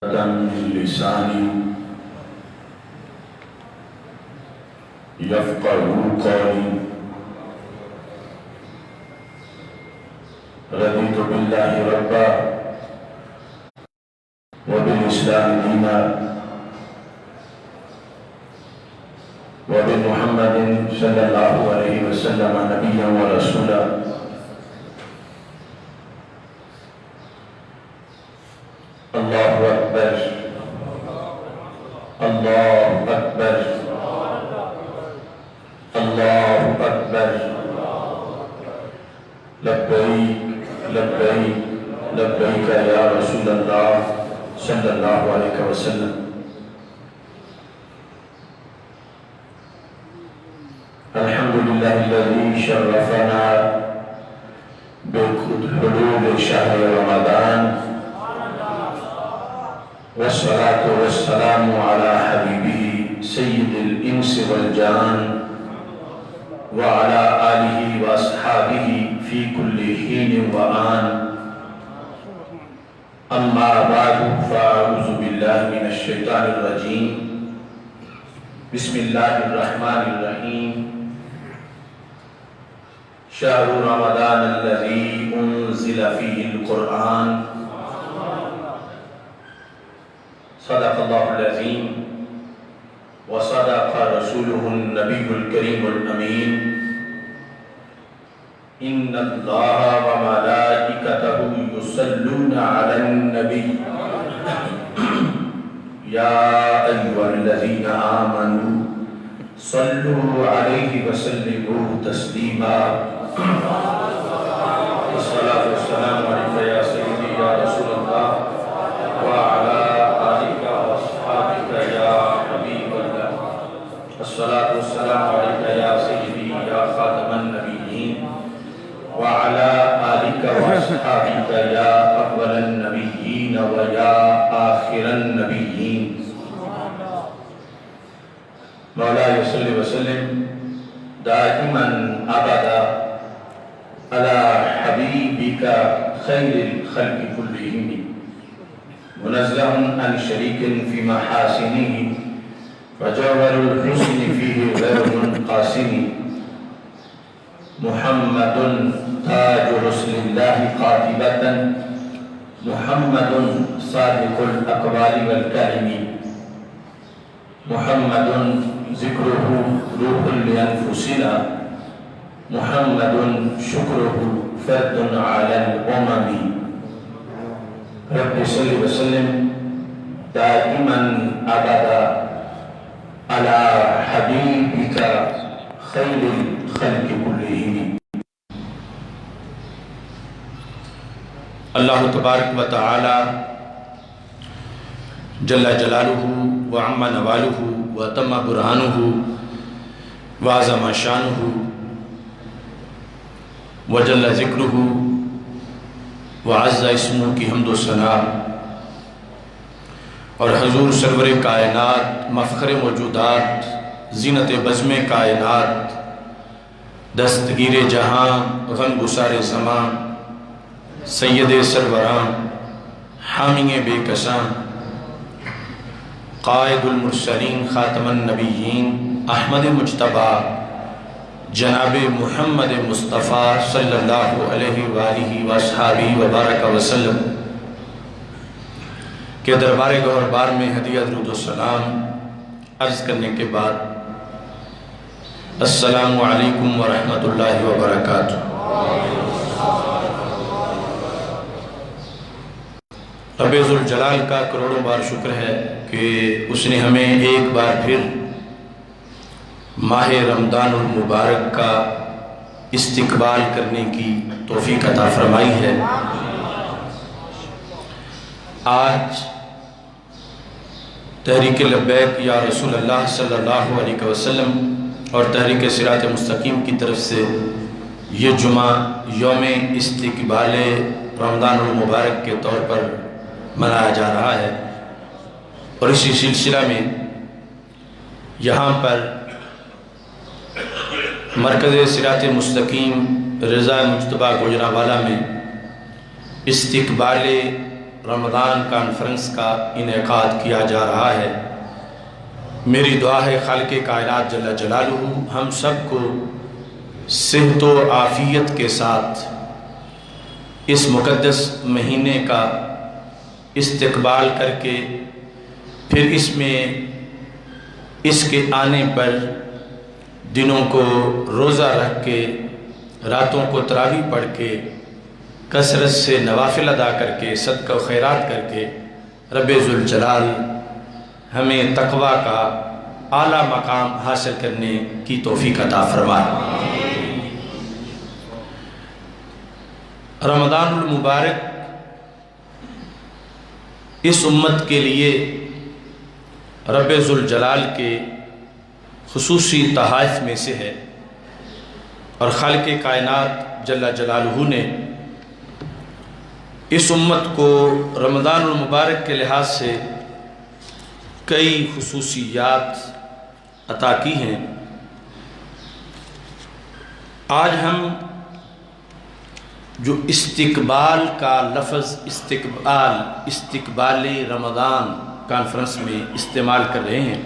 من لساني يفقهوا قولي. رضيت بالله ربا وبالإسلام دينا وبمحمد صلى الله عليه وسلم نبيا ورسولا. اللہ اکبر اللہ اکبر اللہ اکبر. لبیک لبیک لبیک یا رسول اللہ صلی اللہ علیہ وسلم. الحمدللہ الذی شرفنا بحلول شہر رمضان والصلاة والسلام على حبیبہ سید الانس والجان وعلى آلہ واصحابہ فی کل حین وآن. اما بعد فاعوذ باللہ من الشیطان الرجیم. بسم اللہ الرحمن الرحیم. شہر رمضان الذی انزل فیہ القرآن. صدق اللہ العظیم وصدق رسولہ النبی الکریم الامین. ان اللہ وملائکتہ یصلون علی النبی یا ایھا الذین آمنوا صلوا علیہ وسلموا تسلیما. الصلاۃ والسلام علیک یا سیدی یا رسول اللہ وعلی الصلاة والسلام علیکہ یا سیدی یا خاتم النبیین وعلا آلکہ واصحابکہ یا اول النبیین و یا آخر النبیین. مولا صلی وسلم دائما ابدا علی حبیبک خیر الخلق کلہم منزہ عن شریک فی محاسنہ وجوہر الحسن فیہ غیر منقاسم. محمد تاج رسل اللہ قاطبتا محمد صادق الاقوال والکلم. محمد ذکرہ روح لانفسنا محمد شکرہ فرد علی الامم. رب صلی وسلم دائما ابدا علی حبیبک خیر الخلق کلہم. اللہ تبارک و تعالی جل جلالہ وعم نوالہ وتم برہانہ وعظم شانہ وجل ذکرہ وعز اسمہ کی حمد و ثنا اور حضور سرور کائنات مفخر موجودات زینت بزم کائنات دستگیر جہاں غم گسار زمان سید سروران حامی بے کسان قائد المرسلین خاتم النبیین احمد مجتبی جناب محمد مصطفیٰ صلی اللہ علیہ وآلہ وصحابہ وبارک وسلم کے دربار گوہر بار میں ہدیہ درود و سلام عرض کرنے کے بعد السلام علیکم ورحمۃ اللہ وبرکاتہ. رب ذوالجلال کا کروڑوں بار شکر ہے کہ اس نے ہمیں ایک بار پھر ماہ رمضان المبارک کا استقبال کرنے کی توفیق عطا فرمائی ہے. آج تحریک لبیک یا رسول اللہ صلی اللہ علیہ وسلم اور تحریک صراط مستقیم کی طرف سے یہ جمعہ یوم استقبال رمضان المبارک کے طور پر منایا جا رہا ہے. اور اسی سلسلہ میں یہاں پر مرکز صراط مستقیم رضا مجتبی گوجرانوالہ میں استقبال رمضان کانفرنس کا انعقاد کیا جا رہا ہے۔ میری دعا ہے خالق کائنات جل جلالہ ہم سب کو صحت و عافیت کے ساتھ اس مقدس مہینے کا استقبال کر کے پھر اس میں اس کے آنے پر دنوں کو روزہ رکھ کے راتوں کو تراویح پڑھ کے کثرت سے نوافل ادا کر کے صدقہ و خیرات کر کے رب ذوالجلال ہمیں تقوی کا اعلیٰ مقام حاصل کرنے کی توفیق عطا فرمائے۔ رمضان المبارک اس امت کے لیے رب ذوالجلال کے خصوصی تحائف میں سے ہے، اور خالق کائنات جل جلالہ نے اس امت کو رمضان المبارک کے لحاظ سے کئی خصوصیات عطا کی ہیں۔ آج ہم جو استقبال کا لفظ استقبال رمضان کانفرنس میں استعمال کر رہے ہیں،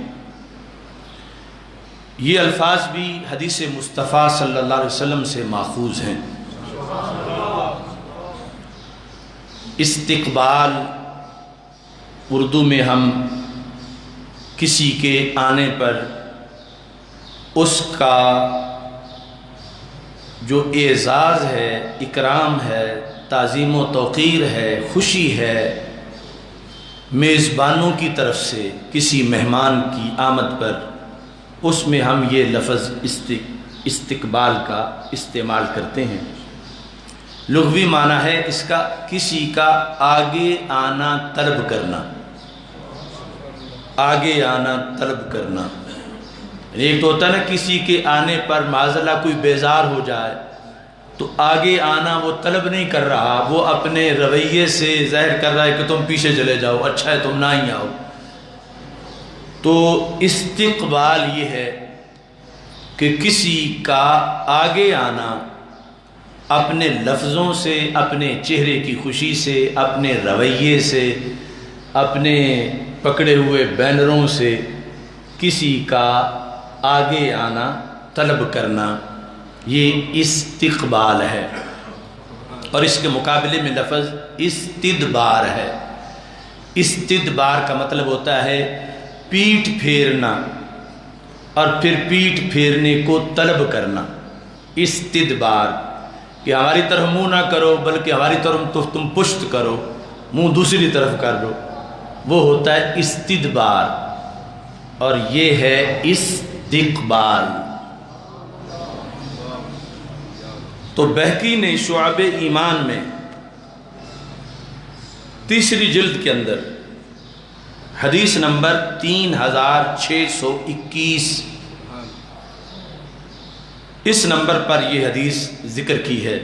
یہ الفاظ بھی حدیث مصطفیٰ صلی اللہ علیہ وسلم سے ماخوذ ہیں۔ استقبال اردو میں ہم کسی کے آنے پر اس کا جو اعزاز ہے، اکرام ہے، تعظیم و توقیر ہے، خوشی ہے، میزبانوں کی طرف سے کسی مہمان کی آمد پر، اس میں ہم یہ لفظ استقبال کا استعمال کرتے ہیں۔ لغوی معنی ہے اس کا کسی کا آگے آنا طلب کرنا، آگے آنا طلب کرنا۔ ایک تو ہوتا ہے نا کسی کے آنے پر معاذاللہ کوئی بیزار ہو جائے تو آگے آنا وہ طلب نہیں کر رہا، وہ اپنے رویے سے ظاہر کر رہا ہے کہ تم پیچھے چلے جاؤ، اچھا ہے تم نہ ہی آؤ۔ تو استقبال یہ ہے کہ کسی کا آگے آنا اپنے لفظوں سے، اپنے چہرے کی خوشی سے، اپنے رویے سے، اپنے پکڑے ہوئے بینروں سے کسی کا آگے آنا طلب کرنا، یہ استقبال ہے۔ اور اس کے مقابلے میں لفظ استدبار ہے۔ استدبار کا مطلب ہوتا ہے پیٹھ پھیرنا، اور پھر پیٹھ پھیرنے کو طلب کرنا۔ استدبار کہ ہماری طرف منہ نہ کرو بلکہ ہماری طرف تو تم پشت کرو، منہ دوسری طرف کر لو، وہ ہوتا ہے استدبار، اور یہ ہے استقبال۔ تو بہقی نے شعب ایمان میں 3 جلد کے اندر حدیث نمبر 3621 اس نمبر پر یہ حدیث ذکر کی ہے۔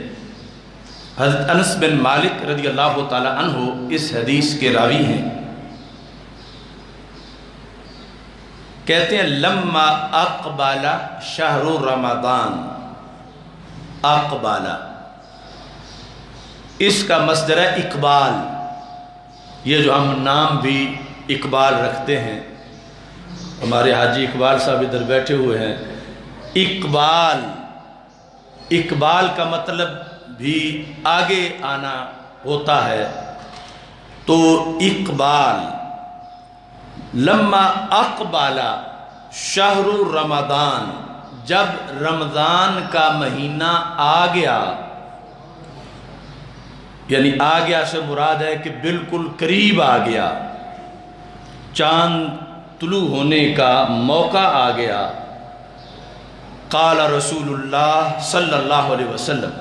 حضرت انس بن مالک رضی اللہ تعالی عنہ اس حدیث کے راوی ہیں۔ کہتے ہیں لما اقبال شہر رمضان، اقبال اس کا مصدر ہے اقبال، یہ جو ہم نام بھی اقبال رکھتے ہیں، ہمارے حاجی اقبال صاحب ادھر بیٹھے ہوئے ہیں۔ اقبال، اقبال کا مطلب بھی آگے آنا ہوتا ہے۔ تو اقبال لما اقبال شہر رمضان، جب رمضان کا مہینہ آ گیا، یعنی آ گیا سے مراد ہے کہ بالکل قریب آ گیا، چاند طلوع ہونے کا موقع آ گیا۔ قال رسول اللہ صلی اللہ علیہ وسلم،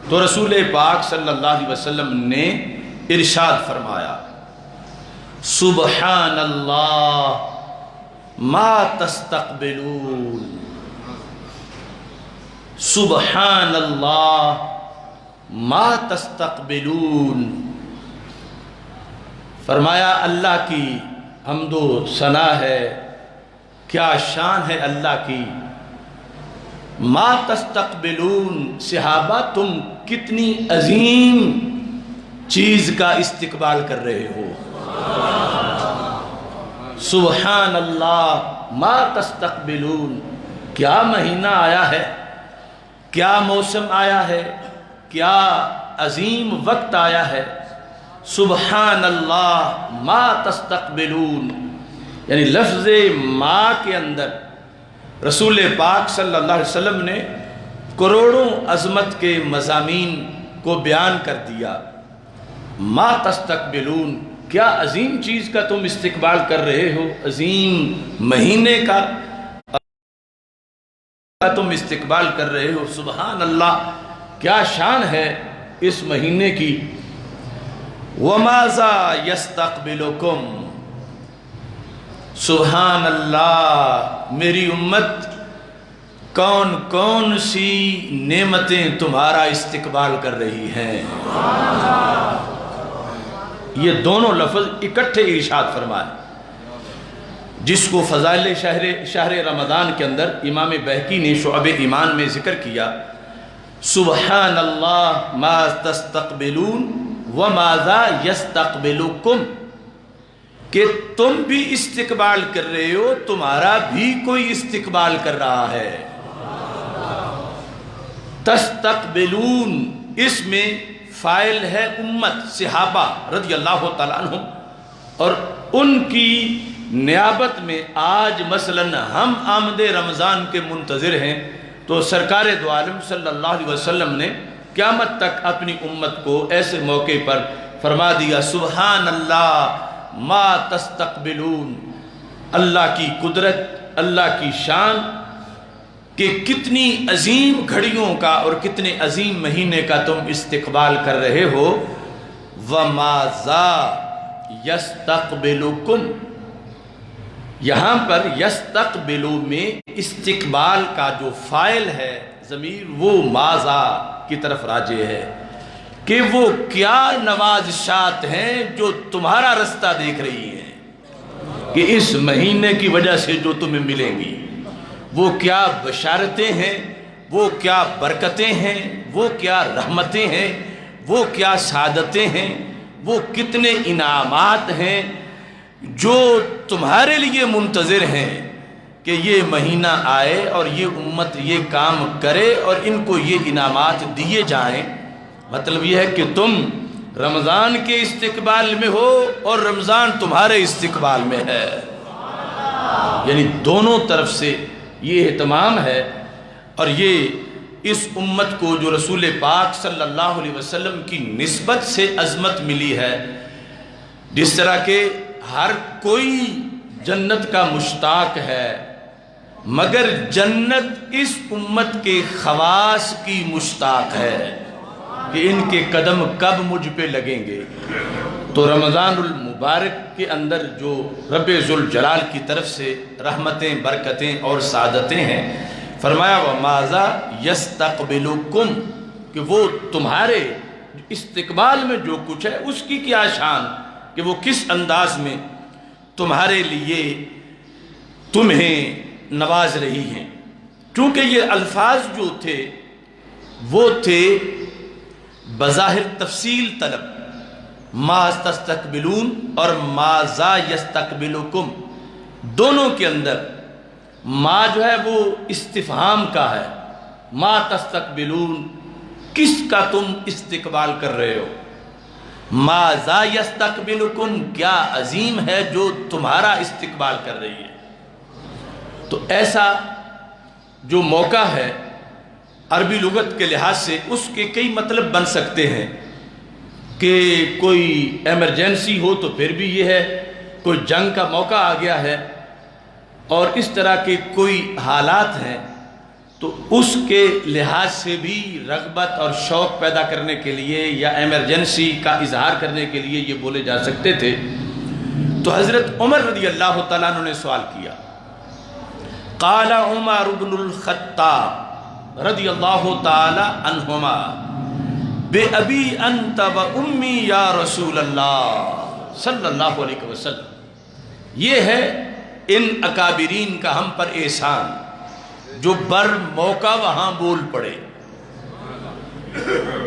تو رسول پاک صلی اللہ علیہ وسلم نے ارشاد فرمایا سبحان اللہ ما تستقبلون، سبحان اللہ ما تستقبلون، فرمایا اللہ کی حمد و ثنا ہے، کیا شان ہے اللہ کی۔ ما تستقبلون، صحابہ تم کتنی عظیم چیز کا استقبال کر رہے ہو؟ سبحان اللہ ما تستقبلون، کیا مہینہ آیا ہے، کیا موسم آیا ہے، کیا عظیم وقت آیا ہے۔ سبحان اللہ ما تستقبلون، یعنی لفظ ما کے اندر رسول پاک صلی اللہ علیہ وسلم نے کروڑوں عظمت کے مضامین کو بیان کر دیا۔ ما تستقبلون، کیا عظیم چیز کا تم استقبال کر رہے ہو، عظیم مہینے کا تم استقبال کر رہے ہو۔ سبحان اللہ، کیا شان ہے اس مہینے کی۔ وَمَاذَا يَسْتَقْبِلُكُمْ، سبحان اللہ، میری امت کون کون سی نعمتیں تمہارا استقبال کر رہی ہیں۔ یہ دونوں لفظ اکٹھے ارشاد فرمائے، جس کو فضائل شہر رمضان کے اندر امام بہقی نے شعب ایمان میں ذکر کیا۔ سبحان اللہ ما تستقبلون وماذا یستقبلکم، کہ تم بھی استقبال کر رہے ہو، تمہارا بھی کوئی استقبال کر رہا ہے۔ تستقبلون، اس میں فاعل ہے امت صحابہ رضی اللہ تعالیٰ عنہم، اور ان کی نیابت میں آج مثلاً ہم آمد رمضان کے منتظر ہیں، تو سرکار دو عالم صلی اللہ علیہ وسلم نے قیامت تک اپنی امت کو ایسے موقع پر فرما دیا، سبحان اللہ ما تستقبلون، اللہ کی قدرت، اللہ کی شان کہ کتنی عظیم گھڑیوں کا اور کتنے عظیم مہینے کا تم استقبال کر رہے ہو۔ وَمَاذَا يَسْتَقْبِلُكُمْ، یہاں پر یستقبلو میں استقبال کا جو فاعل ہے ضمیر وہ ماذا کی طرف راجع ہے، کہ وہ کیا نوازشات ہیں جو تمہارا رستہ دیکھ رہی ہیں، کہ اس مہینے کی وجہ سے جو تمہیں ملیں گی، وہ کیا بشارتیں ہیں، وہ کیا برکتیں ہیں، وہ کیا رحمتیں ہیں، وہ کیا سعادتیں ہیں، وہ کتنے انعامات ہیں جو تمہارے لیے منتظر ہیں کہ یہ مہینہ آئے اور یہ امت یہ کام کرے اور ان کو یہ انعامات دیے جائیں۔ مطلب یہ ہے کہ تم رمضان کے استقبال میں ہو اور رمضان تمہارے استقبال میں ہے، یعنی دونوں طرف سے یہ اہتمام ہے۔ اور یہ اس امت کو جو رسول پاک صلی اللہ علیہ وسلم کی نسبت سے عظمت ملی ہے، جس طرح کہ ہر کوئی جنت کا مشتاق ہے، مگر جنت اس امت کے خواص کی مشتاق ہے کہ ان کے قدم کب مجھ پہ لگیں گے۔ تو رمضان المبارک کے اندر جو رب ذوالجلال کی طرف سے رحمتیں، برکتیں اور سعادتیں ہیں، فرمایا وَمَاذَا يَسْتَقْبِلُكُمْ، کہ وہ تمہارے استقبال میں جو کچھ ہے اس کی کیا شان، کہ وہ کس انداز میں تمہارے لیے تمہیں نواز رہی ہیں۔ چونکہ یہ الفاظ جو تھے وہ تھے بظاہر تفصیل طلب، ما تستقبلون اور ماذا یستقبلکم، دونوں کے اندر ما جو ہے وہ استفہام کا ہے، ما تستقبلون، کس کا تم استقبال کر رہے ہو، ماذا یستقبلکم، کیا عظیم ہے جو تمہارا استقبال کر رہی ہے۔ تو ایسا جو موقع ہے عربی لغت کے لحاظ سے اس کے کئی مطلب بن سکتے ہیں، کہ کوئی ایمرجنسی ہو تو پھر بھی یہ ہے، کوئی جنگ کا موقع آ گیا ہے اور اس طرح کے کوئی حالات ہیں، تو اس کے لحاظ سے بھی رغبت اور شوق پیدا کرنے کے لیے یا ایمرجنسی کا اظہار کرنے کے لیے یہ بولے جا سکتے تھے۔ تو حضرت عمر رضی اللہ تعالیٰ عنہ نے سوال کیا، قال عمر بن الخطاب رضی اللہ تعالی عنہما بِأَبِي أَنْتَ وَأُمِّي یا رسول اللہ صلی اللہ علیہ وسلم۔ یہ ہے ان اکابرین کا ہم پر احسان جو بر موقع وہاں بول پڑے۔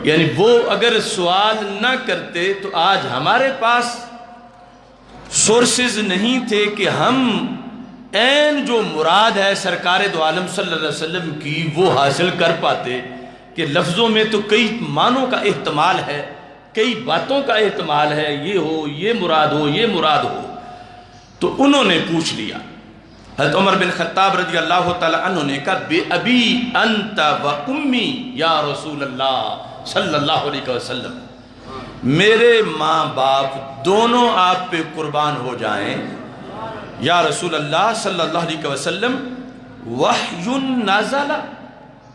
یعنی وہ اگر سوال نہ کرتے تو آج ہمارے پاس سورسز نہیں تھے کہ ہم عین جو مراد ہے سرکار دو عالم صلی اللہ علیہ وسلم کی وہ حاصل کر پاتے، کہ لفظوں میں تو کئی معنوں کا احتمال ہے، کئی باتوں کا احتمال ہے، یہ ہو، یہ مراد ہو، یہ مراد ہو۔ تو انہوں نے پوچھ لیا، حضرت عمر بن خطاب رضی اللہ تعالی عنہ نے کہا بے ابی انت و امی یا رسول اللہ صلی اللہ علیہ وسلم، میرے ماں باپ دونوں آپ پہ قربان ہو جائیں یا رسول اللہ صلی اللہ علیہ وسلم، وحی نازل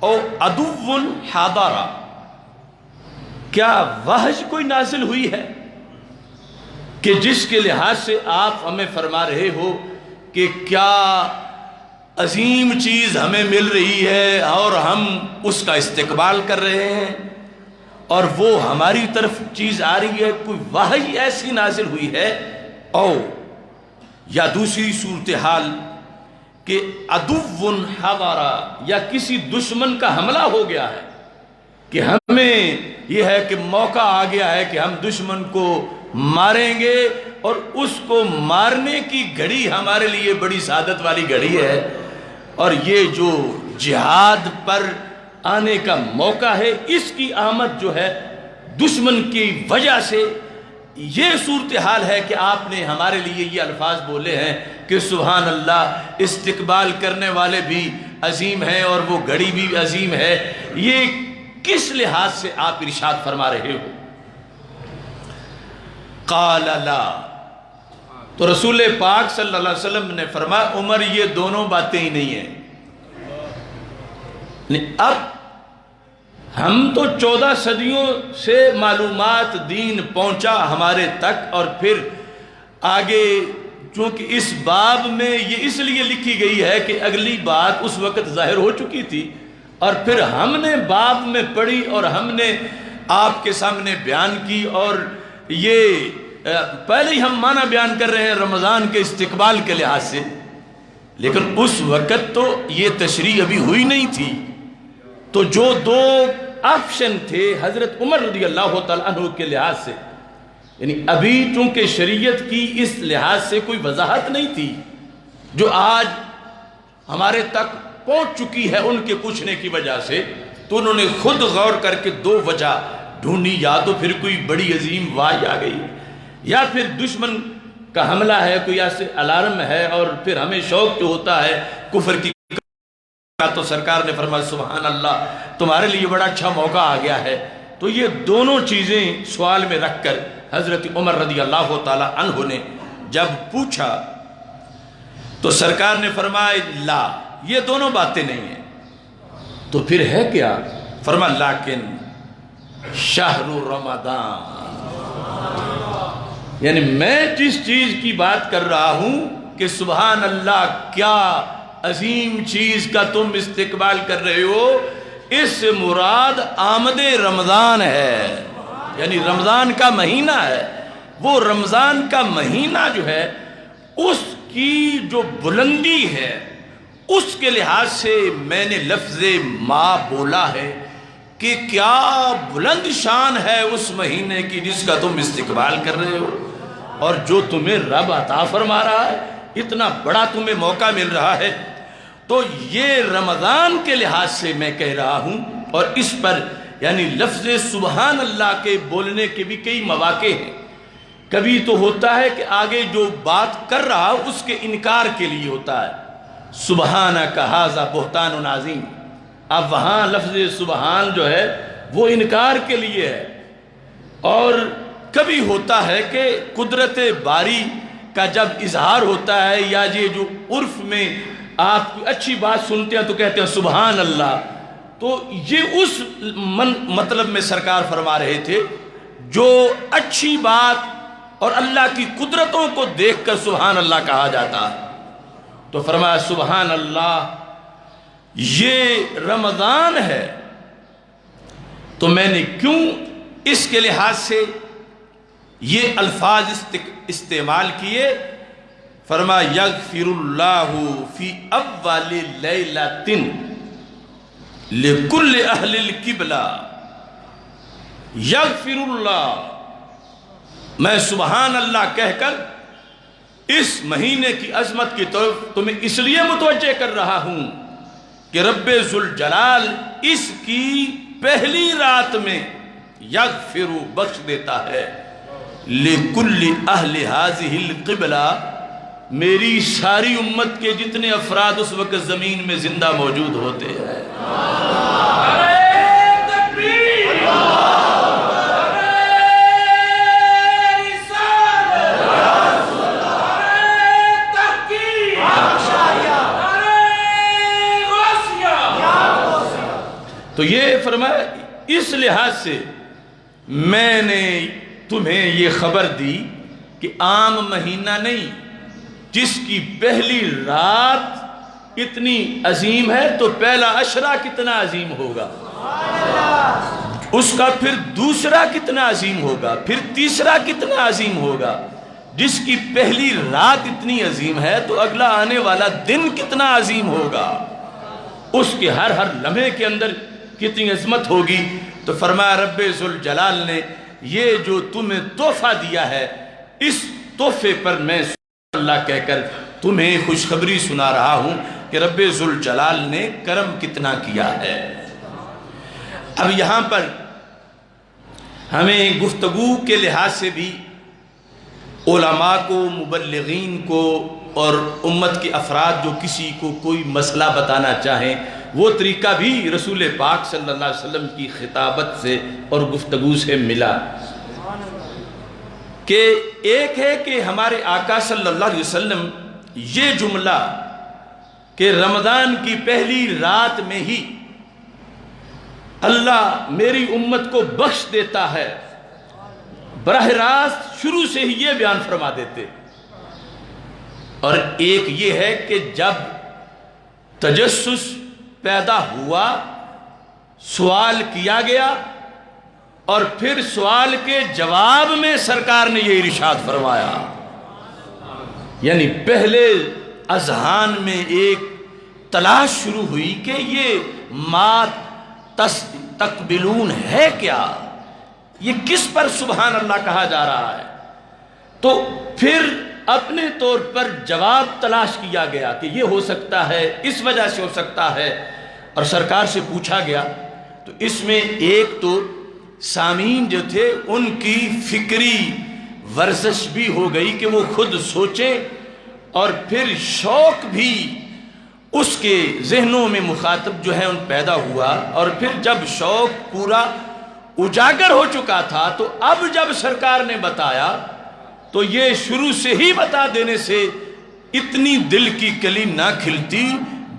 او عدو حاضر، کیا وحی کوئی نازل ہوئی ہے کہ جس کے لحاظ سے آپ ہمیں فرما رہے ہو کہ کیا عظیم چیز ہمیں مل رہی ہے اور ہم اس کا استقبال کر رہے ہیں اور وہ ہماری طرف چیز آ رہی ہے، کوئی وحی ایسی نازل ہوئی ہے؟ او یا دوسری صورتحال کہ عدو حضر، یا کسی دشمن کا حملہ ہو گیا ہے کہ ہمیں یہ ہے کہ موقع آ گیا ہے کہ ہم دشمن کو ماریں گے، اور اس کو مارنے کی گھڑی ہمارے لیے بڑی سعادت والی گھڑی ہے، اور یہ جو جہاد پر آنے کا موقع ہے اس کی آمد جو ہے دشمن کی وجہ سے، یہ صورتحال ہے کہ آپ نے ہمارے لیے یہ الفاظ بولے ہیں کہ سبحان اللہ، استقبال کرنے والے بھی عظیم ہیں اور وہ گھڑی بھی عظیم ہے، یہ کس لحاظ سے آپ ارشاد فرما رہے ہو؟ قال لا، تو رسول پاک صلی اللہ علیہ وسلم نے فرمایا عمر یہ دونوں باتیں ہی نہیں ہیں۔ اب ہم تو 14 صدیوں سے معلومات دین پہنچا ہمارے تک، اور پھر آگے چونکہ اس باب میں یہ اس لیے لکھی گئی ہے کہ اگلی بات اس وقت ظاہر ہو چکی تھی، اور پھر ہم نے باب میں پڑھی اور ہم نے آپ کے سامنے بیان کی، اور یہ پہلے ہی ہم معنی بیان کر رہے ہیں رمضان کے استقبال کے لحاظ سے، لیکن اس وقت تو یہ تشریح ابھی ہوئی نہیں تھی۔ تو جو دو آپشن تھے حضرت عمر رضی اللہ تعالیٰ عنہ کے لحاظ سے، یعنی ابھی چونکہ شریعت کی اس لحاظ سے کوئی وضاحت نہیں تھی جو آج ہمارے تک پہنچ چکی ہے ان کے پوچھنے کی وجہ سے، تو انہوں نے خود غور کر کے دو وجہ ڈھونڈی، یا تو پھر کوئی بڑی عظیم واج آ گئی، یا پھر دشمن کا حملہ ہے، کوئی ایسے الارم ہے، اور پھر ہمیں شوق جو ہوتا ہے کفر کی، تو سرکار نے فرمایا سبحان اللہ تمہارے لیے بڑا اچھا موقع آ گیا ہے۔ تو یہ دونوں چیزیں سوال میں رکھ کر حضرت عمر رضی اللہ تعالی عنہ نے جب پوچھا تو سرکار نے فرمایا لا، یہ دونوں باتیں نہیں ہیں۔ تو پھر ہے کیا؟ فرمایا لیکن شہر رمضان، یعنی میں جس چیز کی بات کر رہا ہوں کہ سبحان اللہ کیا عظیم چیز کا تم استقبال کر رہے ہو، اس سے مراد آمد رمضان ہے، یعنی رمضان کا مہینہ ہے۔ وہ رمضان کا مہینہ جو ہے اس کی جو بلندی ہے اس کے لحاظ سے میں نے لفظ ما بولا ہے کہ کیا بلند شان ہے اس مہینے کی جس کا تم استقبال کر رہے ہو، اور جو تمہیں رب عطا فرما رہا ہے، اتنا بڑا تمہیں موقع مل رہا ہے۔ تو یہ رمضان کے لحاظ سے میں کہہ رہا ہوں، اور اس پر یعنی لفظ سبحان اللہ کے بولنے کے بھی کئی مواقع ہیں۔ کبھی تو ہوتا ہے کہ آگے جو بات کر رہا اس کے انکار کے لیے ہوتا ہے، سبحانک ھذا بہتان عظیم، اب وہاں لفظ سبحان جو ہے وہ انکار کے لیے ہے۔ اور کبھی ہوتا ہے کہ قدرت باری کا جب اظہار ہوتا ہے، یا یہ جو عرف میں آپ کوئی اچھی بات سنتے ہیں تو کہتے ہیں سبحان اللہ، تو یہ اس مطلب میں سرکار فرما رہے تھے جو اچھی بات اور اللہ کی قدرتوں کو دیکھ کر سبحان اللہ کہا جاتا ہے۔ تو فرمایا سبحان اللہ یہ رمضان ہے، تو میں نے کیوں اس کے لحاظ سے یہ الفاظ استعمال کیے؟ فرمایا یغفر اللہ فی اول لیلۃ لکل اہل القبلہ یغفر اللہ، میں سبحان اللہ کہہ کر اس مہینے کی عظمت کی طرف تمہیں اس لیے متوجہ کر رہا ہوں کہ رب ذوالجلال اس کی پہلی رات میں یغفر بخش دیتا ہے لِكُلِّ أَهْلِ هَذِهِ الْقِبْلَةِ، میری ساری امت کے جتنے افراد اس وقت زمین میں زندہ موجود ہوتے ہیں۔ تو یہ فرمایا اس لحاظ سے میں نے تمہیں یہ خبر دی کہ عام مہینہ نہیں، جس کی پہلی رات اتنی عظیم ہے تو پہلا عشرہ کتنا عظیم ہوگا، اس کا پھر دوسرا کتنا عظیم ہوگا، پھر تیسرا کتنا عظیم ہوگا۔ جس کی پہلی رات اتنی عظیم ہے تو اگلا آنے والا دن کتنا عظیم ہوگا، اس کے ہر لمحے کے اندر کتنی عظمت ہوگی۔ تو فرمایا رب ذوالجلال نے یہ جو تمہیں تحفہ دیا ہے، اس تحفے پر میں اللہ کہہ کر تمہیں خوشخبری سنا رہا ہوں کہ رب ذوالجلال نے کرم کتنا کیا ہے۔ اب یہاں پر ہمیں گفتگو کے لحاظ سے بھی علماء کو، مبلغین کو اور امت کے افراد جو کسی کو کوئی مسئلہ بتانا چاہیں، وہ طریقہ بھی رسول پاک صلی اللہ علیہ وسلم کی خطابت سے اور گفتگو سے ملا کہ ایک ہے کہ ہمارے آقا صلی اللہ علیہ وسلم یہ جملہ کہ رمضان کی پہلی رات میں ہی اللہ میری امت کو بخش دیتا ہے، براہ راست شروع سے ہی یہ بیان فرما دیتے۔ اور ایک یہ ہے کہ جب تجسس پیدا ہوا، سوال کیا گیا اور پھر سوال کے جواب میں سرکار نے یہ ارشاد فرمایا، یعنی پہلے اذہان میں ایک تلاش شروع ہوئی کہ یہ ما تقبلون ہے کیا، یہ کس پر سبحان اللہ کہا جا رہا ہے۔ تو پھر اپنے طور پر جواب تلاش کیا گیا کہ یہ ہو سکتا ہے، اس وجہ سے ہو سکتا ہے، اور سرکار سے پوچھا گیا۔ تو اس میں ایک تو سامعین جو تھے ان کی فکری ورزش بھی ہو گئی کہ وہ خود سوچیں، اور پھر شوق بھی اس کے ذہنوں میں مخاطب جو ہے ان پیدا ہوا، اور پھر جب شوق پورا اجاگر ہو چکا تھا تو اب جب سرکار نے بتایا تو یہ شروع سے ہی بتا دینے سے اتنی دل کی کلی نہ کھلتی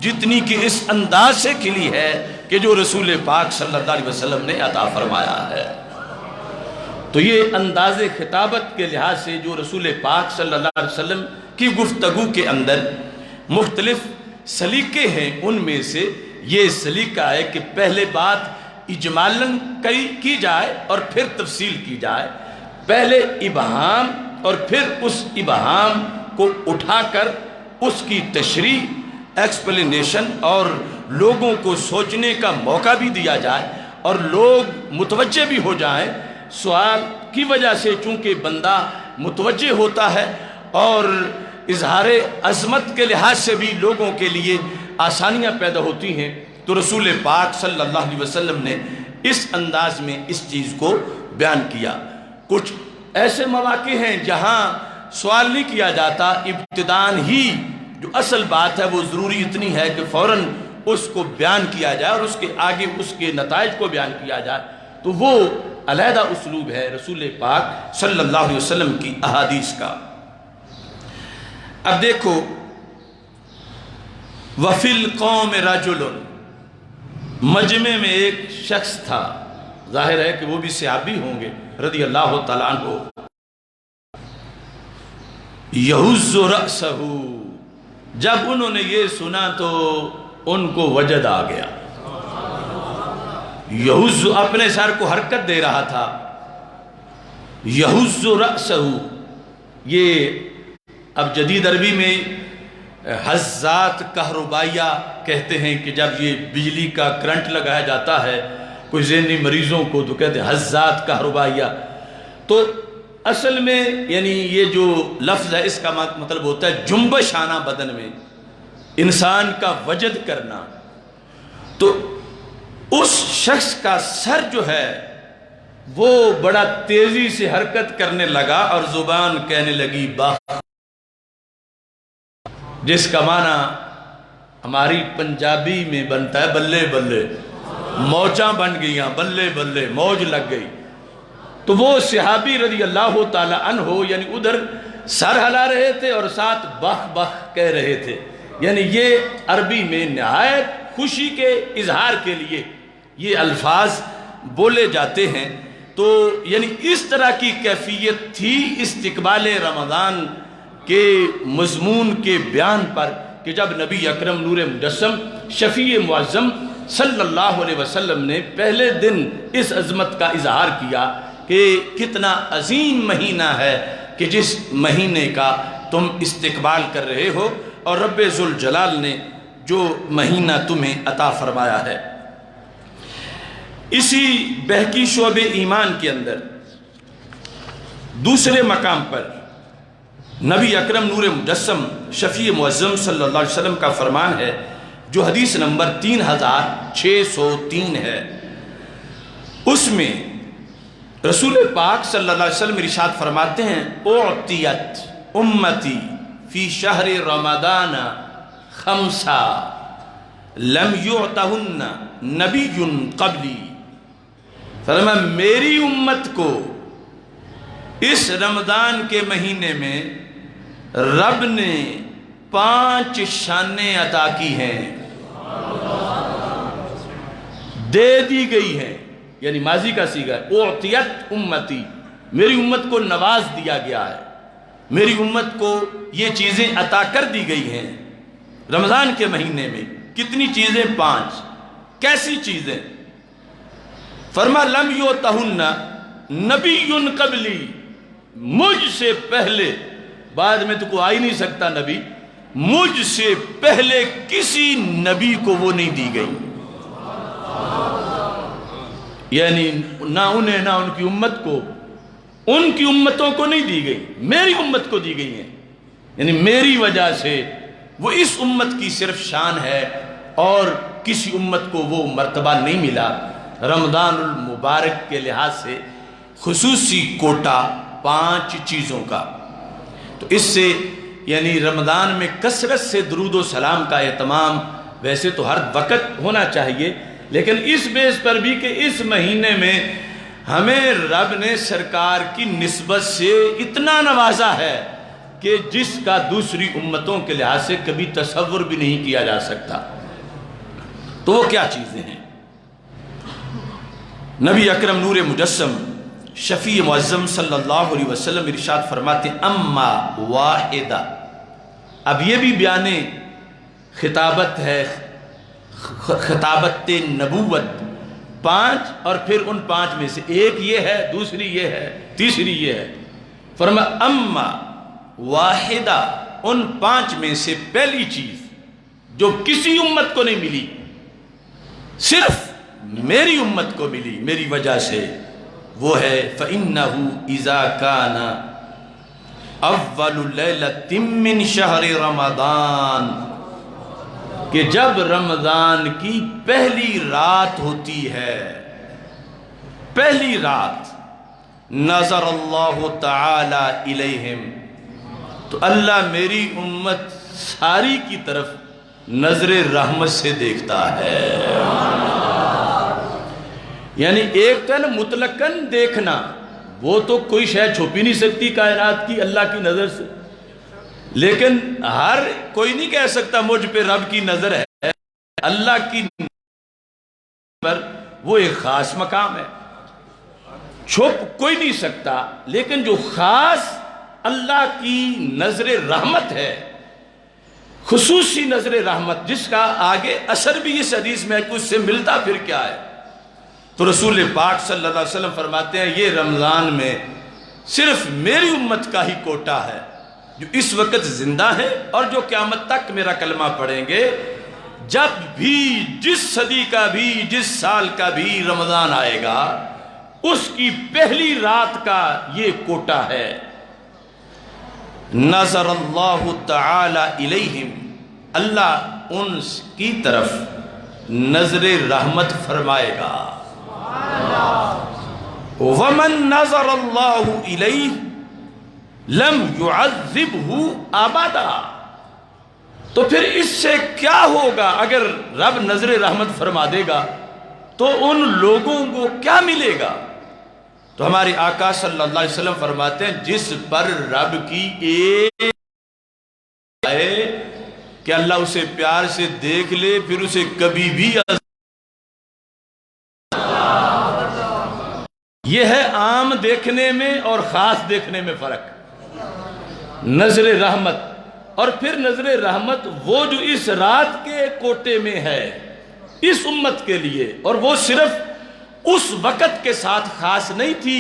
جتنی کہ اس انداز سے کھلی ہے کہ جو رسول پاک صلی اللہ علیہ وسلم نے عطا فرمایا ہے۔ تو یہ انداز خطابت کے لحاظ سے جو رسول پاک صلی اللہ علیہ وسلم کی گفتگو کے اندر مختلف سلیقے ہیں، ان میں سے یہ سلیقہ ہے کہ پہلے بات اجمالاً کی جائے اور پھر تفصیل کی جائے، پہلے ابہام اور پھر اس ابہام کو اٹھا کر اس کی تشریح، ایکسپلینیشن اور لوگوں کو سوچنے کا موقع بھی دیا جائے اور لوگ متوجہ بھی ہو جائیں۔ سوال کی وجہ سے چونکہ بندہ متوجہ ہوتا ہے اور اظہار عظمت کے لحاظ سے بھی لوگوں کے لیے آسانیاں پیدا ہوتی ہیں، تو رسول پاک صلی اللہ علیہ وسلم نے اس انداز میں اس چیز کو بیان کیا۔ کچھ ایسے مواقع ہیں جہاں سوال نہیں کیا جاتا، ابتداءً ہی جو اصل بات ہے وہ ضروری اتنی ہے کہ فوراً اس کو بیان کیا جائے اور اس کے آگے اس کے نتائج کو بیان کیا جائے، تو وہ علیحدہ اسلوب ہے رسول پاک صلی اللہ علیہ وسلم کی احادیث کا۔ اب دیکھو، وَفِي الْقَوْمِ رَجُلٌ، مجمع میں ایک شخص تھا، ظاہر ہے کہ وہ بھی صحابی ہوں گے رضی اللہ تعالیٰ عنہ، یہز رأسہ، جب انہوں نے یہ سنا تو ان کو وجد آ گیا۔ یہز اپنے سر کو حرکت دے رہا تھا، یہز رأسہ، یہ اب جدید عربی میں حزات کہربائیہ کہتے ہیں کہ جب یہ بجلی کا کرنٹ لگایا جاتا ہے کوئی ذہنی مریضوں کو تو کہتے ہیں حزات کہربائیہ. تو اصل میں یعنی یہ جو لفظ ہے اس کا مطلب ہوتا ہے جنبش آنا بدن میں، انسان کا وجد کرنا. تو اس شخص کا سر جو ہے وہ بڑا تیزی سے حرکت کرنے لگا اور زبان کہنے لگی باخ، جس کا معنی ہماری پنجابی میں بنتا ہے بلے بلے، موجاں بن گئیاں، بلے بلے موج لگ گئی. تو وہ صحابی رضی اللہ تعالی عنہ یعنی ادھر سر ہلا رہے تھے اور ساتھ بخ بخ کہہ رہے تھے. یعنی یہ عربی میں نہایت خوشی کے اظہار کے لیے یہ الفاظ بولے جاتے ہیں. تو یعنی اس طرح کی کیفیت تھی استقبال رمضان کے مضمون کے بیان پر کہ جب نبی اکرم نور مجسم شفیع معظم صلی اللہ علیہ وسلم نے پہلے دن اس عظمت کا اظہار کیا کہ کتنا عظیم مہینہ ہے کہ جس مہینے کا تم استقبال کر رہے ہو اور رب ذوالجلال نے جو مہینہ تمہیں عطا فرمایا ہے. اسی بہکی شعب ایمان کے اندر دوسرے مقام پر نبی اکرم نور مجسم شفیع معظم صلی اللہ علیہ وسلم کا فرمان ہے جو حدیث نمبر 3603 ہے. اس میں رسول پاک صلی اللہ علیہ وسلم ارشاد فرماتے ہیں اعطیت امتی فی شہر رمضان خمسہ لم یعطہن نبی قبلی. فرمایا میری امت کو اس رمضان کے مہینے میں رب نے 5 شانیں عطا کی ہیں، دے دی گئی ہیں. یعنی ماضی کا صیغہ ہے اعطیت امتی، میری امت کو نواز دیا گیا ہے، میری امت کو یہ چیزیں عطا کر دی گئی ہیں رمضان کے مہینے میں. کتنی چیزیں؟ 5. کیسی چیزیں؟ فرما لم یعطہن نبی قبلی، مجھ سے پہلے، بعد میں تو کوئی آ ہی نہیں سکتا نبی، مجھ سے پہلے کسی نبی کو وہ نہیں دی گئی. یعنی نہ انہیں نہ ان کی امت کو، ان کی امتوں کو نہیں دی گئی، میری امت کو دی گئی ہیں. یعنی میری وجہ سے وہ اس امت کی صرف شان ہے اور کسی امت کو وہ مرتبہ نہیں ملا. رمضان المبارک کے لحاظ سے خصوصی کوٹا 5 چیزوں کا. تو اس سے یعنی رمضان میں کثرت سے درود و سلام کا اہتمام ویسے تو ہر وقت ہونا چاہیے، لیکن اس بیس پر بھی کہ اس مہینے میں ہمیں رب نے سرکار کی نسبت سے اتنا نوازا ہے کہ جس کا دوسری امتوں کے لحاظ سے کبھی تصور بھی نہیں کیا جا سکتا. تو وہ کیا چیزیں ہیں؟ نبی اکرم نور مجسم شفیع معظم صلی اللہ علیہ وسلم ارشاد فرماتے اما واحدہ. اب یہ بھی بیان خطابت ہے، خطابت نبوت. 5 اور پھر ان 5 میں سے ایک یہ ہے، دوسری یہ ہے، تیسری یہ ہے. فرمایا اما واحدہ، ان 5 میں سے پہلی چیز جو کسی امت کو نہیں ملی، صرف میری امت کو ملی میری وجہ سے، وہ ہے فَإِنَّهُ إِذَا كَانَ أَوَّلُ لَيْلَةٍ مِّن شَهْرِ رَمَضَانَ، کہ جب رمضان کی پہلی رات ہوتی ہے، پہلی رات، نظر اللہ تعالی الیہم، تو اللہ میری امت ساری کی طرف نظر رحمت سے دیکھتا ہے. یعنی ایک تو مطلقاً دیکھنا، وہ تو کوئی شے چھپی نہیں سکتی کائنات کی اللہ کی نظر سے، لیکن ہر کوئی نہیں کہہ سکتا مجھ پہ رب کی نظر ہے. اللہ کی پر وہ ایک خاص مقام ہے، چھپ کوئی نہیں سکتا. لیکن جو خاص اللہ کی نظر رحمت ہے، خصوصی نظر رحمت، جس کا آگے اثر بھی اس حدیث میں کچھ سے ملتا پھر کیا ہے، تو رسول پاک صلی اللہ علیہ وسلم فرماتے ہیں یہ رمضان میں صرف میری امت کا ہی کوٹا ہے جو اس وقت زندہ ہے اور جو قیامت تک میرا کلمہ پڑھیں گے. جب بھی جس صدی کا بھی جس سال کا بھی رمضان آئے گا اس کی پہلی رات کا یہ کوٹا ہے۔ نظر اللہ تعالی الیہم، اللہ ان کی طرف نظر رحمت فرمائے گا۔ ومن نظر اللہ الیہ لم یعذبہ ابدا، تو پھر اس سے کیا ہوگا؟ اگر رب نظر رحمت فرما دے گا تو ان لوگوں کو کیا ملے گا؟ تو ہمارے آقا صلی اللہ علیہ وسلم فرماتے ہیں جس پر رب کی ایک ہے کہ اللہ اسے پیار سے دیکھ لے پھر اسے کبھی بھی یہ ہے عام دیکھنے میں اور خاص دیکھنے میں فرق۔ نظر رحمت، اور پھر نظر رحمت وہ جو اس رات کے کوٹے میں ہے اس امت کے لیے، اور وہ صرف اس وقت کے ساتھ خاص نہیں تھی،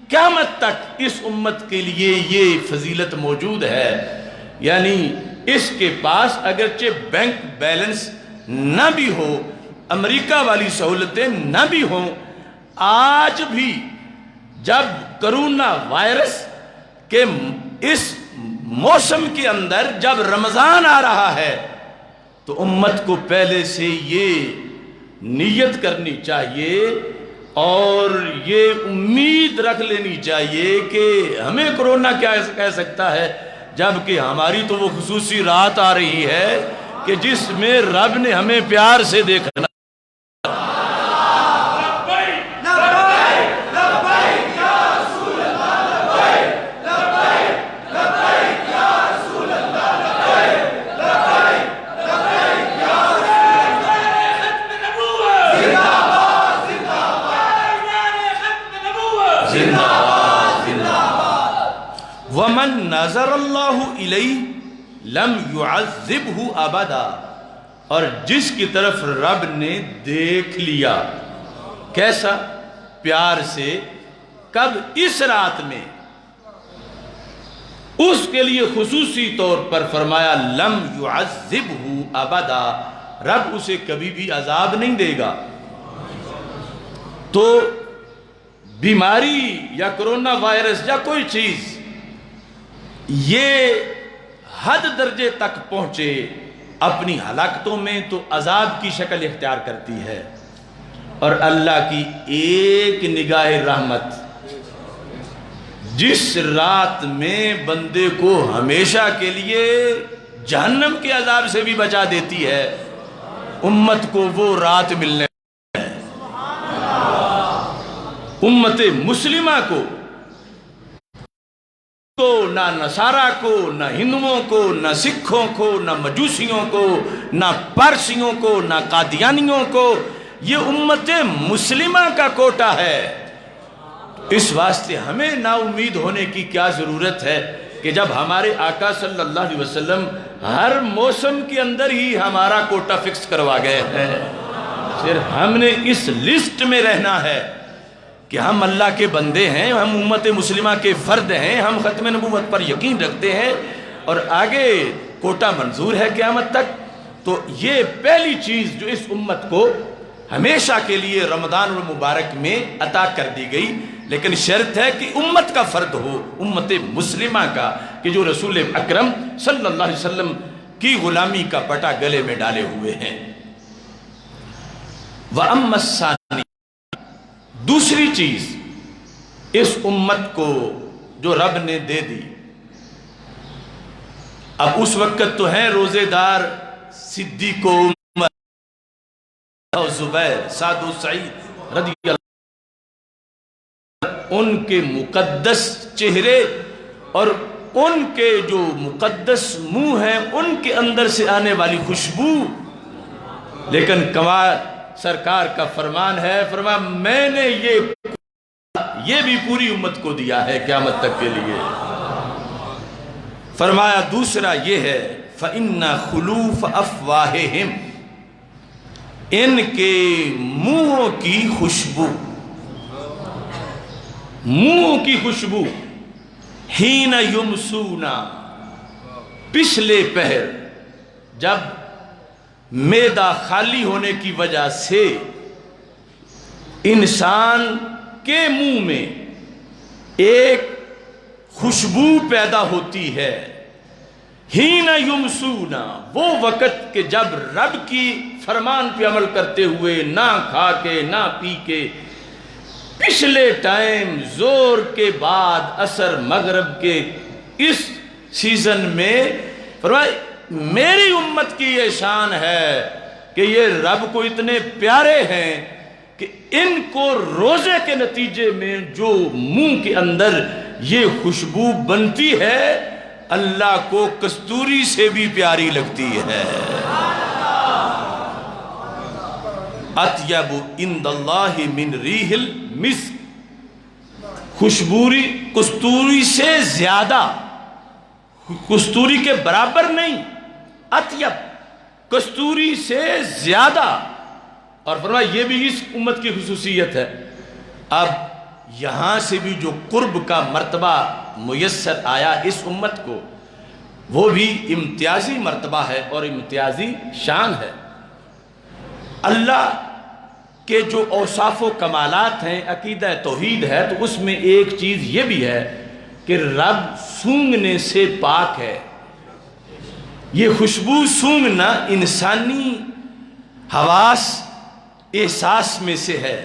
قیامت تک اس امت کے لیے یہ فضیلت موجود ہے۔ یعنی اس کے پاس اگرچہ بینک بیلنس نہ بھی ہو، امریکہ والی سہولتیں نہ بھی ہوں، آج بھی جب کرونا وائرس کے اس موسم کے اندر جب رمضان آ رہا ہے تو امت کو پہلے سے یہ نیت کرنی چاہیے اور یہ امید رکھ لینی چاہیے کہ ہمیں کرونا کیا کہہ سکتا ہے، جبکہ ہماری تو وہ خصوصی رات آ رہی ہے کہ جس میں رب نے ہمیں پیار سے دیکھنا۔ ومن نظر اللہ الیہ لم یعذبہ ابدا، اور جس کی طرف رب نے دیکھ لیا، کیسا؟ پیار سے۔ کب؟ اس رات میں۔ اس کے لیے خصوصی طور پر فرمایا لم یعذبہ ابدا، رب اسے کبھی بھی عذاب نہیں دے گا۔ تو بیماری یا کرونا وائرس یا کوئی چیز یہ حد درجے تک پہنچے اپنی ہلاکتوں میں تو عذاب کی شکل اختیار کرتی ہے، اور اللہ کی ایک نگاہ رحمت جس رات میں بندے کو ہمیشہ کے لیے جہنم کے عذاب سے بھی بچا دیتی ہے، امت کو وہ رات ملنے ہے۔ امت مسلمہ کو نہ نصارہ کو، نہ ہندوؤں کو، نہ سکھوں کو، نہ مجوسیوں کو، نہ پارسیوں کو، نہ قادیانیوں کو، یہ امت مسلمہ کا کوٹا ہے۔ اس واسطے ہمیں نا امید ہونے کی کیا ضرورت ہے کہ جب ہمارے آقا صلی اللہ علیہ وسلم ہر موسم کے اندر ہی ہمارا کوٹا فکس کروا گئے ہیں، صرف ہم نے اس لسٹ میں رہنا ہے کہ ہم اللہ کے بندے ہیں، ہم امت مسلمہ کے فرد ہیں، ہم ختم نبوت پر یقین رکھتے ہیں اور آگے کوٹا منظور ہے قیامت تک۔ تو یہ پہلی چیز جو اس امت کو ہمیشہ کے لیے رمضان المبارک میں عطا کر دی گئی، لیکن شرط ہے کہ امت کا فرد ہو، امت مسلمہ کا، کہ جو رسول اکرم صلی اللہ علیہ وسلم کی غلامی کا پٹا گلے میں ڈالے ہوئے ہیں۔ وَأَمَّا الثَّانِيَةُ، دوسری چیز اس امت کو جو رب نے دے دی، اب اس وقت تو ہیں روزے دار صدیق و عمر، زبیر، سعد و سعید رضی اللہ، ان کے مقدس چہرے اور ان کے جو مقدس منہ ہیں ان کے اندر سے آنے والی خوشبو، لیکن کمال سرکار کا فرمان ہے، فرمایا میں نے یہ بھی پوری امت کو دیا ہے قیامت تک کے لیے۔ فرمایا دوسرا یہ ہے فَإِنَّ خُلُوفَ أَفْوَاهِهِمْ، ان کے منہوں کی خوشبو، منہوں کی خوشبو، حین یمسونا، پچھلے پہر جب معدہ خالی ہونے کی وجہ سے انسان کے منہ میں ایک خوشبو پیدا ہوتی ہے، ہین یمسونا، وہ وقت کہ جب رب کی فرمان پہ عمل کرتے ہوئے نہ کھا کے نہ پی کے پچھلے ٹائم زور کے بعد عصر مغرب کے اس سیزن میں فرمائے میری امت کی یہ شان ہے کہ یہ رب کو اتنے پیارے ہیں کہ ان کو روزے کے نتیجے میں جو منہ کے اندر یہ خوشبو بنتی ہے اللہ کو کستوری سے بھی پیاری لگتی ہے۔ اطیب عند اللہ من ریح المسک، خوشبوری کستوری سے زیادہ، کستوری کے برابر نہیں، اطیب کستوری سے زیادہ، اور فرمایا یہ بھی اس امت کی خصوصیت ہے۔ اب یہاں سے بھی جو قرب کا مرتبہ میسر آیا اس امت کو وہ بھی امتیازی مرتبہ ہے اور امتیازی شان ہے۔ اللہ کے جو اوصاف و کمالات ہیں، عقیدہ توحید ہے، تو اس میں ایک چیز یہ بھی ہے کہ رب سونگنے سے پاک ہے۔ یہ خوشبو سونگنا انسانی حواس احساس میں سے ہے،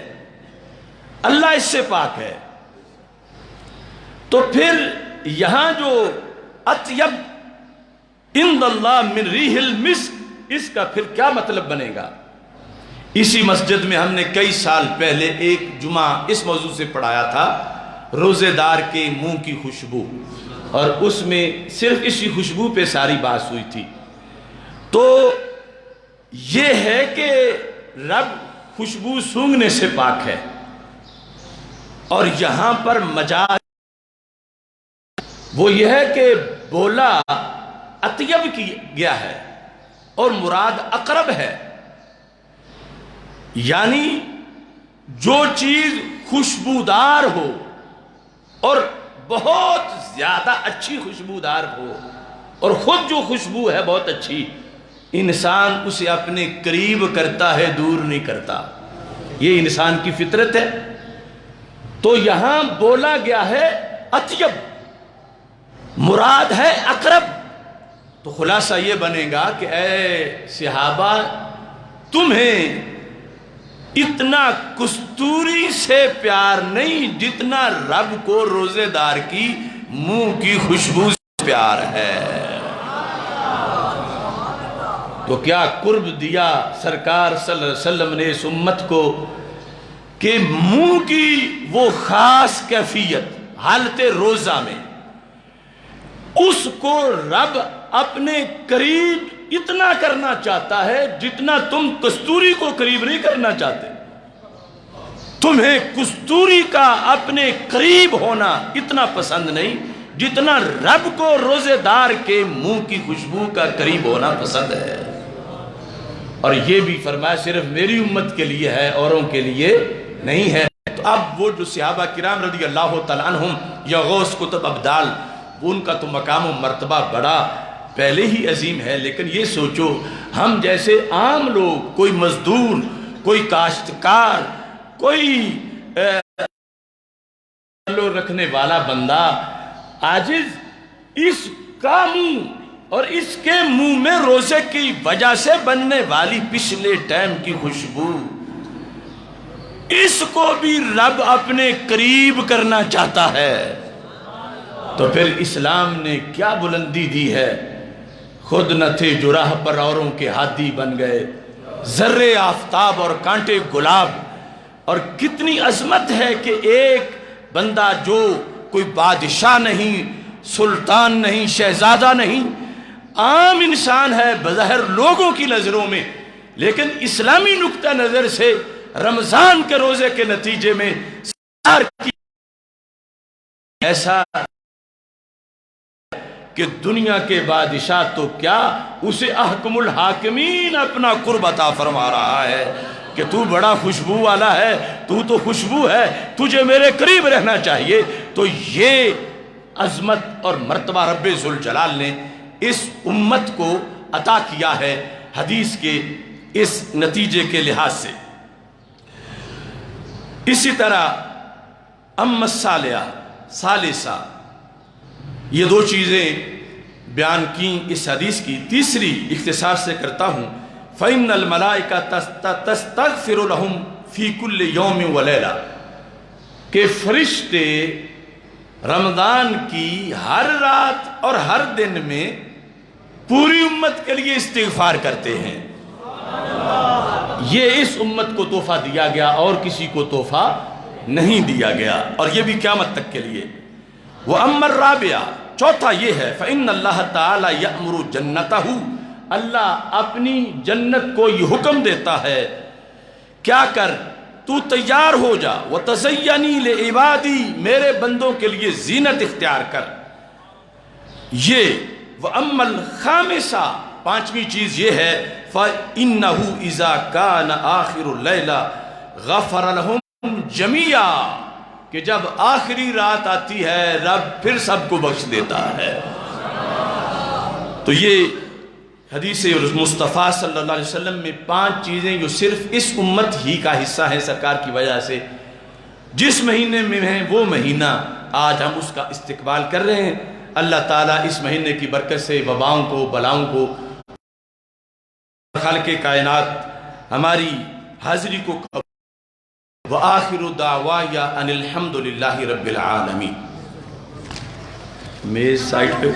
اللہ اس سے پاک ہے۔ تو پھر یہاں جو اطیب عند اللہ من ریح المسک، اس کا پھر کیا مطلب بنے گا؟ اسی مسجد میں ہم نے کئی سال پہلے ایک جمعہ اس موضوع سے پڑھایا تھا، روزے دار کے منہ کی خوشبو، اور اس میں صرف اسی خوشبو پہ ساری بات ہوئی تھی۔ تو یہ ہے کہ رب خوشبو سونگنے سے پاک ہے، اور یہاں پر مجاز وہ یہ ہے کہ بولا اطیب کی گیا ہے اور مراد اقرب ہے، یعنی جو چیز خوشبودار ہو اور بہت زیادہ اچھی خوشبودار ہو، اور خود جو خوشبو ہے بہت اچھی، انسان اسے اپنے قریب کرتا ہے، دور نہیں کرتا، یہ انسان کی فطرت ہے۔ تو یہاں بولا گیا ہے اطیب، مراد ہے اقرب۔ تو خلاصہ یہ بنے گا کہ اے صحابہ، تمہیں اتنا کستوری سے پیار نہیں جتنا رب کو روزے دار کی منہ کی خوشبو سے پیار ہے۔ تو کیا قرب دیا سرکار صلی اللہ علیہ وسلم نے اس امت کو کہ منہ کی وہ خاص کیفیت حالت روزہ میں اس کو رب اپنے قریب اتنا کرنا چاہتا ہے جتنا تم کستوری کو قریب نہیں کرنا چاہتے۔ تمہیں کستوری کا اپنے قریب ہونا اتنا پسند نہیں جتنا رب کو روزے دار کے منہ کی خوشبو کا قریب ہونا پسند ہے۔ اور یہ بھی فرمایا صرف میری امت کے لیے ہے، اوروں کے لیے نہیں ہے۔ تو اب وہ جو صحابہ کرام رضی اللہ تعالیٰ عنہم یا غوث کتب ابدال، ان کا تو مقام و مرتبہ بڑا پہلے ہی عظیم ہے، لیکن یہ سوچو ہم جیسے عام لوگ، کوئی مزدور، کوئی کاشتکار، کوئی رکھنے والا بندہ عاجز، اس کا منہ اور اس کے منہ میں روزے کی وجہ سے بننے والی پچھلے ٹائم کی خوشبو، اس کو بھی رب اپنے قریب کرنا چاہتا ہے۔ تو پھر اسلام نے کیا بلندی دی ہے، خود نہ تھے جو راہ پر اوروں کے ہادی بن گئے، ذرے آفتاب اور کانٹے گلاب۔ اور کتنی عظمت ہے کہ ایک بندہ جو کوئی بادشاہ نہیں، سلطان نہیں، شہزادہ نہیں، عام انسان ہے بظاہر لوگوں کی نظروں میں، لیکن اسلامی نقطہ نظر سے رمضان کے روزے کے نتیجے میں ایسا کہ دنیا کے بادشاہ تو کیا، اسے احکم الحاکمین اپنا قرب عطا فرما رہا ہے کہ تو بڑا خوشبو والا ہے، تو خوشبو ہے، تجھے میرے قریب رہنا چاہیے۔ تو یہ عظمت اور مرتبہ رب ذوالجلال نے اس امت کو عطا کیا ہے۔ حدیث کے اس نتیجے کے لحاظ سے۔ اسی طرح اما الصالحہ، ثالثہ، یہ دو چیزیں بیان کی اس حدیث کی۔ تیسری اختصار سے کرتا ہوں، فَإِنَّ الْمَلَائِكَةَ تَسْتَغْفِرُ لَهُمْ فِي كُلِّ يَوْمٍ وَلَيْلَةٍ کہ فرشتے رمضان کی ہر رات اور ہر دن میں پوری امت کے لیے استغفار کرتے ہیں۔ یہ اس امت کو تحفہ دیا گیا اور کسی کو تحفہ نہیں دیا گیا، اور یہ بھی قیامت تک کے لیے۔ وَأَمَّا الرَّابِعَةُ، چوتھا یہ ہے، فَإِنَّ اللَّهَ تَعَالَى يَأْمُرُ جَنَّتَهُ، اللہ اپنی جنت کو یہ حکم دیتا ہے، کیا کر، تو تیار ہو جا، وَتَزَيَّنِي لِعِبَادِي، میرے بندوں کے لیے زینت اختیار کر۔ یہ وَأَمَّا الْخَامِسَةُ، پانچویں چیز یہ ہے، فَإِنَّهُ إِذَا كَانَ آخِرُ اللَّيْلَ غَفَرَ لَهُمْ جَمِيعًا، کہ جب آخری رات آتی ہے رب پھر سب کو بخش دیتا ہے۔ تو یہ حدیث مصطفیٰ صلی اللہ علیہ وسلم میں 5 چیزیں جو صرف اس امت ہی کا حصہ ہیں سرکار کی وجہ سے، جس مہینے میں ہیں وہ مہینہ آج ہم اس کا استقبال کر رہے ہیں۔ اللہ تعالیٰ اس مہینے کی برکت سے وباؤں کو، بلاؤں کو، خالق کائنات ہماری حاضری کو قبول۔ وآخر دعوایا ان الحمدللہ رب العالمین۔ میز سائٹ پہ